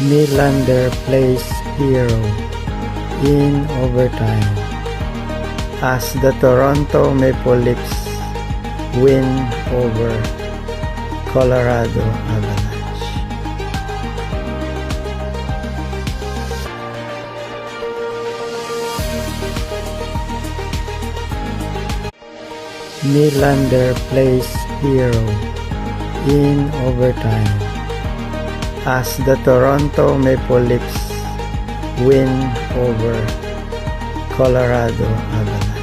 Nylander plays hero in overtime as the Toronto Maple Leafs win over Colorado Avalanche. Nylander plays hero in overtime as the Toronto Maple Leafs win over Colorado Avalanche.